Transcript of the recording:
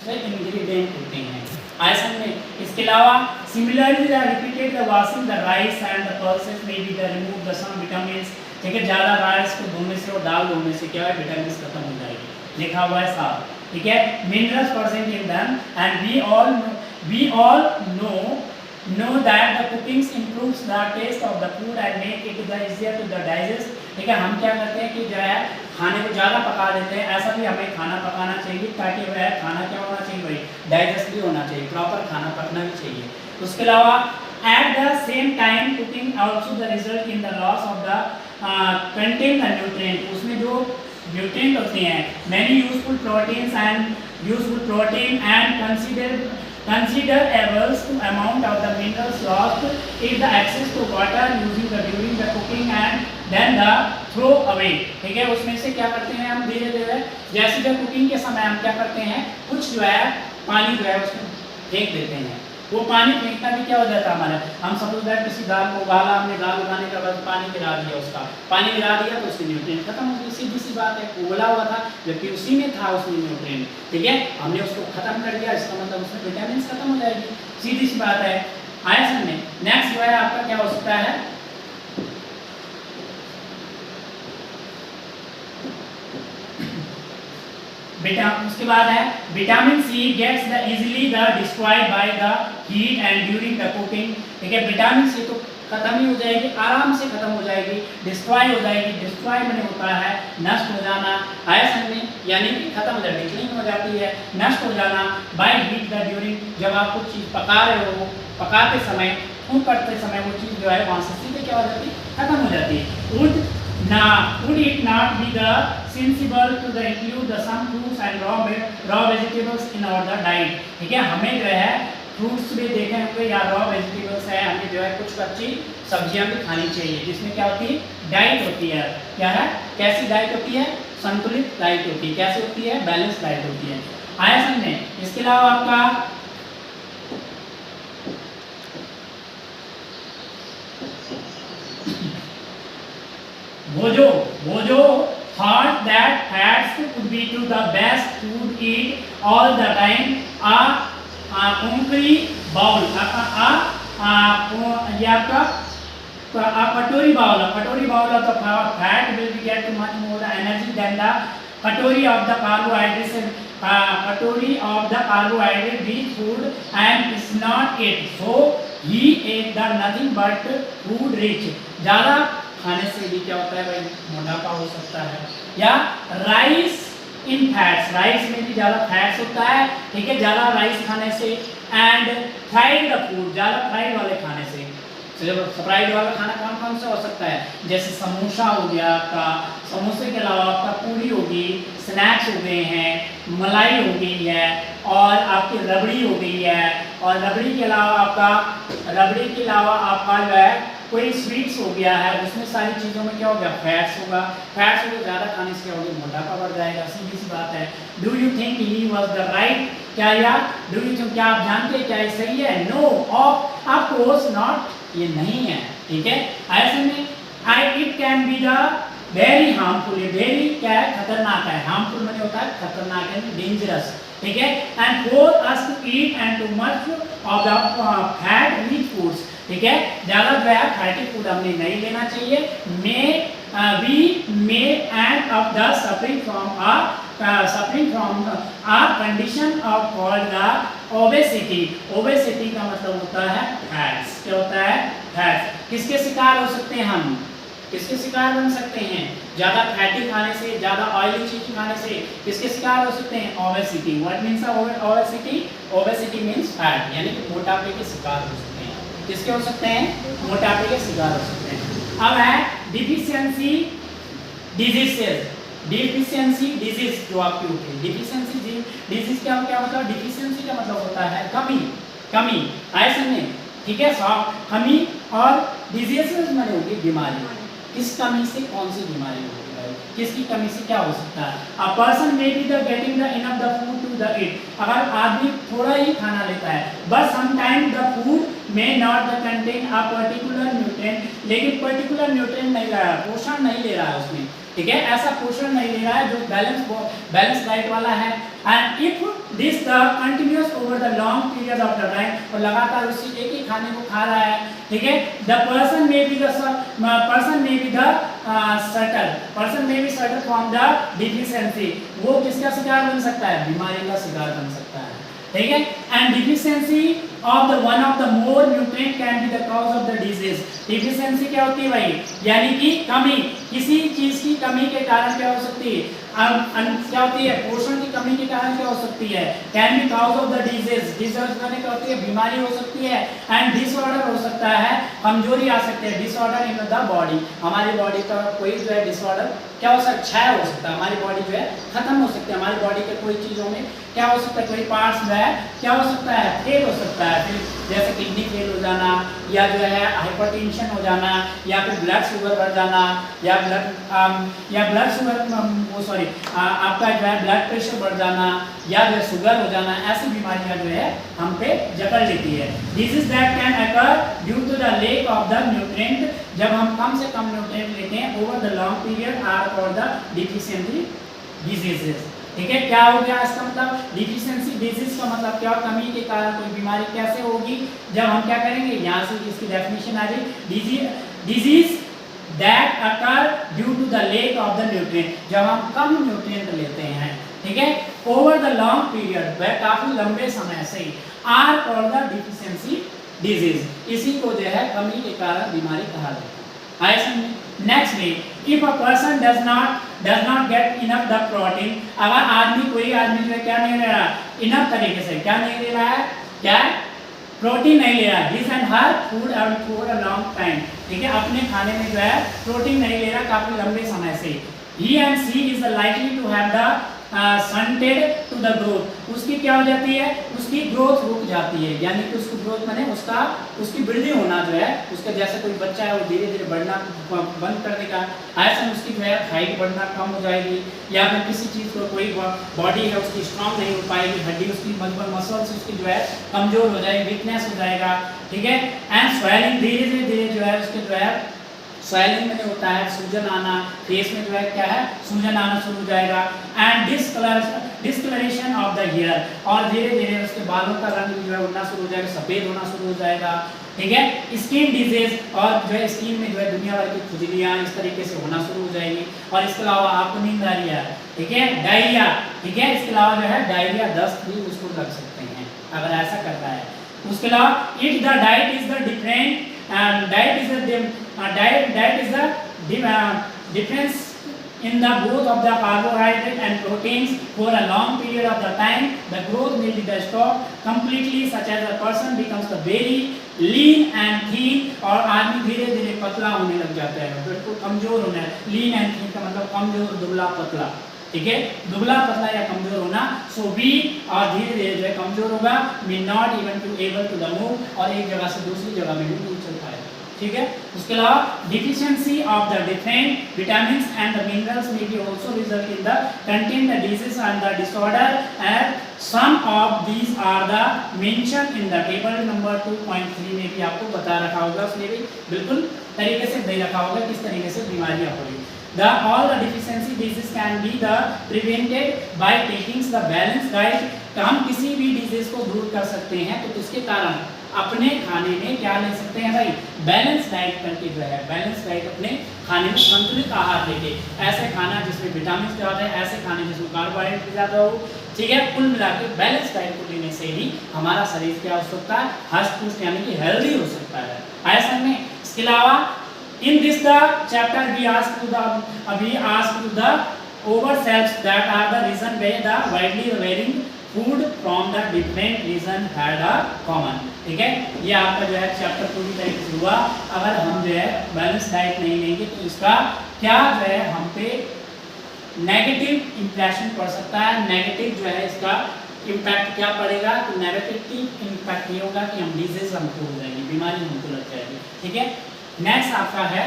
दूसरे इंग्रेडिएंट होते हैं। ऐसा में इसके अलावा similarly the repeated the washing the rice and the pulses may be the remove the some vitamins. ठीक है, ज़्यादा राइस को धोने से और दाल धोने से क्या है, विटामिन्स खत्म हो जाएगी, लिखा हुआ है साफ। ठीक है, minerals percent in them and we all know that the cooking improves the taste of the food and make it the easier to the digest। ठीक है, हम क्या करते हैं कि जो है खाने को ज़्यादा पका देते हैं, ऐसा भी हमें खाना पकाना चाहिए ताकि वह खाना क्या होना चाहिए भाई, डाइजेस्ट भी होना चाहिए, प्रॉपर खाना पकना भी चाहिए। उसके अलावा at the same time cooking also the result in the loss of the contain the nutrient. उसमें जो न्यूट्रिएंट होते हैं many useful protein and considerables to amount of the minerals lost if the access to water using the during the cooking and then the throw away। ठीक है, उसमें से क्या करते हैं हम धीरे धीरे, जैसे जब कुकिंग के समय हम क्या करते हैं, कुछ जो है पानी जो है उसमें फेंक देते हैं। वो पानी फेंकना भी क्या हो जाता है हमारा, हम सपोज दैट किसी दाल को उबाला, हमने दाल उगाने के बाद पानी गिरा दिया, उसका पानी गिरा दिया तो उसके न्यूट्रिएंट खत्म हो गए। सीधी सी बात है, उबला हुआ था जबकि उसी में था उसमें न्यूट्रिएंट। ठीक है, हमने उसको खत्म कर दिया, इसका मतलब उसमें विटामिन खत्म हो जाएगी, सीधी सी बात है। आया समझ में। नेक्स्ट जो है आपका क्या हो सकता है, उसके बाद है vitamin C gets the easily the destroyed by the heat and during the cooking. ठीक है, विटामिन सी तो खत्म ही हो जाएगी, आराम से खत्म हो जाएगी, डिस्ट्रॉय हो जाएगी। डिस्ट्रॉय मैंने होता है नष्ट हो जाना, आया समझ में, यानी कि खत्म हो जाती है, डिक्लाइन हो जाती है, नष्ट हो जाना। बाय हीट द ड्यूरिंग, जब आप कुछ चीज़ पका रहे हो, पकाते समय, कुक करते समय वो चीज़ जो है वहाँ से सीधे क्या हो जाती है, खत्म हो जाती है। would it not be the sensible to the include the some fruits and raw vegetables in our diet। ठीक है, हमें जो है फ्रूट्स भी देखे होंगे या रॉ वेजिटेबल्स है, हमें जो है कुछ कच्ची सब्जियां भी खानी चाहिए, जिसमें क्या होती है, डाइट होती है। क्या है, कैसी डाइट होती है, संतुलित डाइट होती है। कैसी होती है, बैलेंस डाइट होती है। आया समझने। इसके अलावा आपका वो जो thought that fats would be to the best food eat all the time a concrete bowl कटोरी bowl of the fat will be get much more energy than the कटोरी of the carbohydrate rich food and is not it, so he ate the nothing but food rich। ज़्यादा खाने से भी क्या होता है भाई, मोटापा हो सकता है। या राइस इन फैट्स, राइस में भी ज़्यादा फैट्स होता है। ठीक है, ज़्यादा राइस खाने से एंड फ्राइड फूड, ज़्यादा फ्राइड वाले खाने से। फ्राइड वाला खाना कौन कौन सा हो सकता है, जैसे समोसा हो गया आपका, समोसे के अलावा आपका पूरी होगी, स्नैक्स हो गए हैं, मलाई हो गई है, और आपकी रबड़ी हो गई है, और रबड़ी के अलावा आपका जो है कोई स्वीट्स हो गया है, उसमें सारी चीज़ों में क्या हो गया, फैट्स होगा। फैट्स को ज़्यादा खाने से क्या होगा, मोटापा बढ़ जाएगा, सीधी सी बात है। Do you think he was the right, क्या यार डू यू थिंक, क्या आप जानते हैं क्या ये सही है, नो ऑफ कोर्स नॉट, ये नहीं है। ठीक है, ऐसे में it can be the very harmful, ये वेरी क्या है, खतरनाक है। हार्मफुल मैंने होता है खतरनाक है, डेंजरस। ठीक है, and for us to eat and too much of the fat rich foods. ठीक है, ज़्यादा जो है फैटी फूड हमने नहीं लेना चाहिए। We may end of the suffering from a condition of called the obesity. Obesity का मतलब होता है फैट्स। क्या होता है, फैट्स। किसके शिकार हो सकते हैं हम, किसके शिकार बन सकते हैं, ज़्यादा फैटी खाने से, ज़्यादा ऑयली चीज खाने से किसके शिकार हो सकते हैं, obesity. What means obesity, obesity means fat, यानी कि मोटापे के शिकार हो सकते हैं। किसके हो सकते हैं, मोटापे के शिकार हो सकते हैं। अब है डिफिशियंसी डिजीजेस, डिफिशियंसी डिजीज जो आपकी होती है, डिफिशियंसी डिजीज क्या मतलब, डिफिशियंसी का मतलब होता है कमी, ऐसे में। ठीक है, कमी और डिजीजेस माने होगी बीमारी। किस कमी से कौन सी बीमारी होगी, किसकी कमी से क्या हो सकता है। A person may be the getting the enough the food to the eat, अगर आदमी थोड़ा ही खाना लेता है, but sometime the food may not the contain a particular nutrient, लेकिन पर्टिकुलर न्यूट्रिएंट नहीं ला रहा, पोषण नहीं ले रहा है उसमें, ठीक है, ऐसा पोषण नहीं ले रहा है जो बैलेंस डाइट वाला है। And if this the continuous over the long period of the time, और लगातार उसी एक ही खाने को खा रहा है, ठीक है, the person may be subtle from the deficiency, वो किसका शिकार बन सकता है, बीमारी का शिकार बन सकता है, ठीक है। And deficiency of the one of the more nutrient can be the cause of the disease. Deficiency क्या होती है भाई, यानी कि कमी, किसी चीज की कमी के कारण क्या हो सकती है, क्या होती है, पोषण की कमी के कारण क्या हो सकती है, can be cause of the disease, disease माने क्या होती है, बीमारी हो सकती है। एंड डिसऑर्डर हो सकता है, कमजोरी आ सकती है, डिसऑर्डर इन द बॉडी, हमारी बॉडी का कोई जो है डिसऑर्डर क्या हो सकता है, क्षय हो सकता है, हमारी बॉडी जो है खत्म हो सकती है, हमारी बॉडी के कोई चीजों में क्या हो सकता है, कोई पार्ट्स जो है क्या हो सकता है, फेल हो सकता है, फिर जैसे किडनी फेल हो जाना, या जो है हाइपरटेंशन हो जाना, या फिर ब्लड शुगर बढ़ जाना, या ब्लड शुगर आपका जो है ब्लड प्रेशर बढ़ जाना, या जो है शुगर हो जाना, ऐसी बीमारियां जो है हम पे जकड़ लेती है। Disease that can occur due to the lack of the nutrient, जब हम कम से कम न्यूट्रिएंट लेते हैं over the long period are called the deficiency diseases, ठीक है। क्या हो गया इसका मतलब, डिफिशिएंसी डिजीज का मतलब क्या, कमी के कारण कोई बीमारी कैसे होगी, जब हम क्या करेंगे, यहाँ से इसकी डेफिनेशन आ जाएगी, disease that occur due to the lack of the nutrient, जब हम कम न्यूट्रिएंट लेते हैं, ठीक है, ओवर द लॉन्ग पीरियड, वह काफी लंबे समय से, are called the deficiency disease, इसी को जो है कमी के कारण बीमारी कहा जाता है। आइए समझें। नेक्स्ट में, if a person does not get enough the protein, अगर कोई आदमी जो है क्या नहीं ले रहा, इनफ तरीके से क्या नहीं ले रहा है, क्या प्रोटीन नहीं ले रहा है, his and her food for a long time, ठीक है, अपने खाने में जो है प्रोटीन नहीं ले रहा काफी लंबे समय से, he and she is likely to have the stunted to the growth, उसकी क्या हो जाती है, उसकी ग्रोथ रुक जाती है, यानी कि उसकी ग्रोथ माने उसकी वृद्धि होना जो है, उसका जैसे कोई बच्चा है वो धीरे धीरे बढ़ना बंद कर देगा, ऐसे उसकी जो है हाइट बढ़ना कम हो जाएगी, या फिर किसी चीज़ को कोई बॉडी है उसकी स्ट्रांग नहीं हो पाएगी, हड्डी उसकी मजबूत, मसल्स उसकी जो है कमजोर हो जाएगी, वीकनेस हो जाएगा, ठीक है। एंड स्वेलिंग, धीरे धीरे जो है उसके जो है स्वेलिंग में होता है, सूजन आना, फेस में जो है क्या है, सूजन आना शुरू हो जाएगा। And discoloration of the hair, और धीरे धीरे उसके बालों का रंग जो है उड़ना शुरू हो जाएगा, सफेद होना शुरू हो जाएगा, ठीक है। स्किन डिजीज, और जो है स्किन में जो है दुनिया भर की खुजलियाँ इस तरीके से होना शुरू हो जाएगी। और इसके अलावा आपको नींद आ रही है, ठीक है, डायरिया, ठीक है, इसके अलावा जो है डायरिया, दस्त भी उसको लग सकते हैं अगर ऐसा करता है। उसके अलावा if the diet is the different diet is the difference in the both of the carbohydrate and proteins for a long period of the time. The growth may be stopped completely, such as a person becomes the very lean and thin, और आदमी धीरे धीरे पतला होने लग जाता है, बिल्कुल कमजोर होना है। लीन एंड थीन का मतलब कमजोर, दुबला पतला, ठीक है, दुबला पतला या कमजोर होना। सो वीक, और धीरे धीरे जो है कमजोर होगा, may not even to able to the move, और एक जगह से दूसरी जगह में भी नहीं चल पाएगा, ठीक है। उसके अलावा deficiency of the different vitamin and the minerals may be also result in the content the disease and the disorder, and some of these are the mention in the table number 2.3 में भी आपको बता रखा होगा, उसमें भी बिल्कुल तरीके से दे रखा होगा किस तरीके से बीमारियां हो रही। All the deficiency disease can be prevented by taking the balanced diet। तो हम किसी भी डिजीज को दूर कर सकते हैं, तो किसके कारण, अपने खाने में क्या ले सकते हैं भाई, बैलेंस डाइट करके जो है, बैलेंस डाइट अपने खाने में संतुलित आहार लेके, ऐसे खाना जिसमें विटामिन ज़्यादा है, ऐसे खाने जिसमें कार्बोहाइड्रेट ज़्यादा हो, ठीक है। कुल मिला के बैलेंस डाइट को लेने से ही हमारा शरीर क्या हो सकता है, हष्ट पुष्ट यानी कि हेल्दी हो सकता है, ऐसा में। इसके अलावा in this the chapter we ask to the ourselves that are the reason why the widely varying food from the different region had a common, ठीक है। ये आपका जो है चैप्टर पूरी तरीके से हुआ। अगर हम जो है बैलेंस डाइट नहीं लेंगे तो इसका क्या जो है हम पे नेगेटिव इंप्रेशन पड़ सकता है, नेगेटिव जो है इसका इम्पैक्ट क्या पड़ेगा, तो नेगेटिव इम्पैक्ट ये होगा कि हम डिजीज हमको हो जाएंगे, बीमारी हमको लग जाएगी, ठीक है। नेक्स्ट आपका है